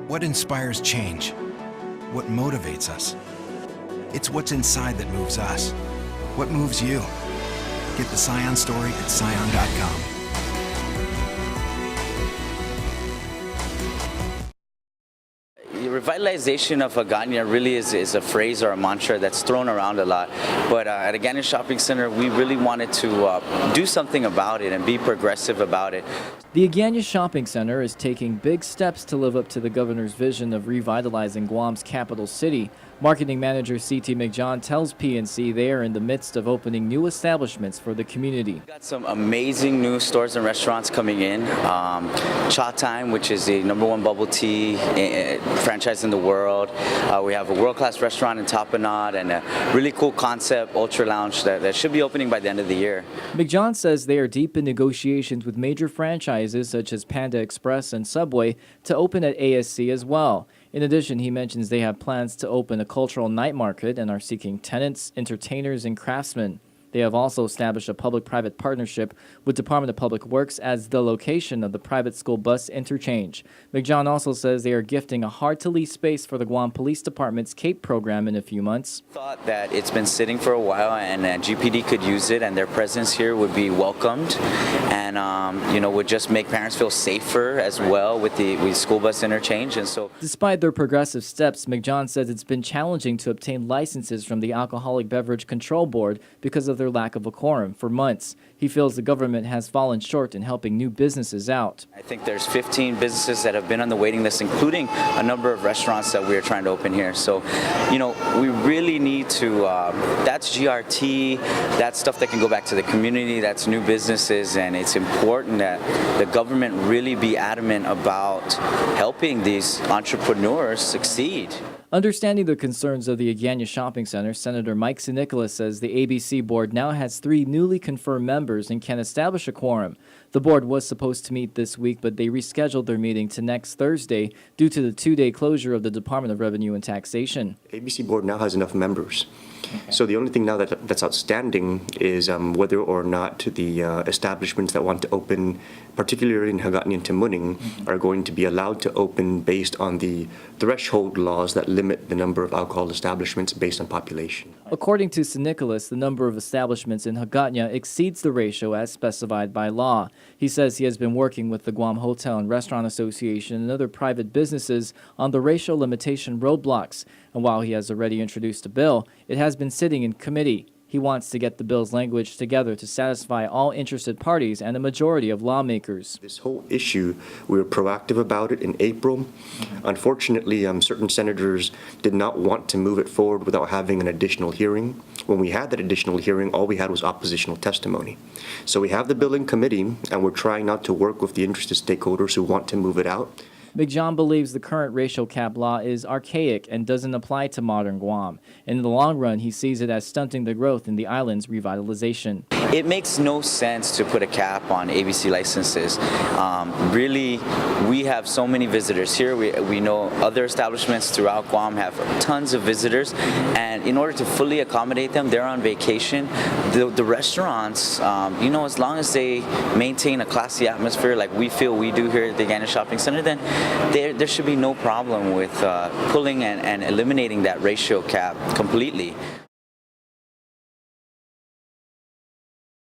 What inspires change? What motivates us? It's what's inside that moves us. What moves you? Get the Scion story at scion.com. Revitalization of AGANA really is a phrase or a mantra that's thrown around a lot, but at AGANA Shopping Center we really wanted to do something about it and be progressive about it. The AGANA Shopping Center is taking big steps to live up to the governor's vision of revitalizing Guam's capital city. Marketing manager C.T. McJohn tells PNC they are in the midst of opening new establishments for the community. We've got some amazing new stores and restaurants coming in. Cha Time, which is the #1 bubble tea franchise in the world. We have a world-class restaurant in Tapanad and a really cool concept Ultra Lounge that should be opening by the end of the year. McJohn says they are deep in negotiations with major franchises such as Panda Express and Subway to open at ASC as well. In addition, he mentions they have plans to open a cultural night market and are seeking tenants, entertainers, and craftsmen. They have also established a public-private partnership with Department of Public Works as the location of the private school bus interchange. McJohn also says they are gifting a hard-to-lease space for the Guam Police Department's CAPE program in a few months. Thought that it's been sitting for a while and GPD could use it and their presence here would be welcomed and would just make parents feel safer as well with the school bus interchange. And so, despite their progressive steps, McJohn says it's been challenging to obtain licenses from the Alcoholic Beverage Control Board because of their lack of a quorum for months. He feels the government has fallen short in helping new businesses out. I think there's 15 businesses that have been on the waiting list, including a number of restaurants that we are trying to open here. So, we really need to, that's GRT, that's stuff that can go back to the community, that's new businesses, and it's important that the government really be adamant about helping these entrepreneurs succeed. Understanding the concerns of the AGANA Shopping Center, Senator Mike Sinicola says the ABC board now has 3 newly confirmed members and can establish a quorum. The board was supposed to meet this week, but they rescheduled their meeting to next Thursday due to the 2-day closure of the Department of Revenue and Taxation. ABC board now has enough members. So the only thing now that's outstanding is whether or not the establishments that want to open, particularly in Hagatni and Tamuning, are going to be allowed to open based on the threshold laws that limit the number of alcohol establishments based on population. According to Sinicolas, the number of establishments in Hagatna exceeds the ratio as specified by law. He says he has been working with the Guam Hotel and Restaurant Association and other private businesses on the racial limitation roadblocks, and while he has already introduced a bill, it has been sitting in committee. He wants to get the bill's language together to satisfy all interested parties and a majority of lawmakers. This whole issue, we were proactive about it in April. Unfortunately, certain senators did not want to move it forward without having an additional hearing. When we had that additional hearing, all we had was oppositional testimony. So we have the bill in committee, and we're trying not to work with the interested stakeholders who want to move it out. McJohn believes the current racial cap law is archaic and doesn't apply to modern Guam. In the long run, he sees it as stunting the growth in the island's revitalization. It makes no sense to put a cap on ABC licenses. Really, we have so many visitors here. We know other establishments throughout Guam have tons of visitors, and in order to fully accommodate them, they're on vacation. The restaurants, as long as they maintain a classy atmosphere like we feel we do here at the AGANA Shopping Center, then there should be no problem with pulling and eliminating that ratio cap completely.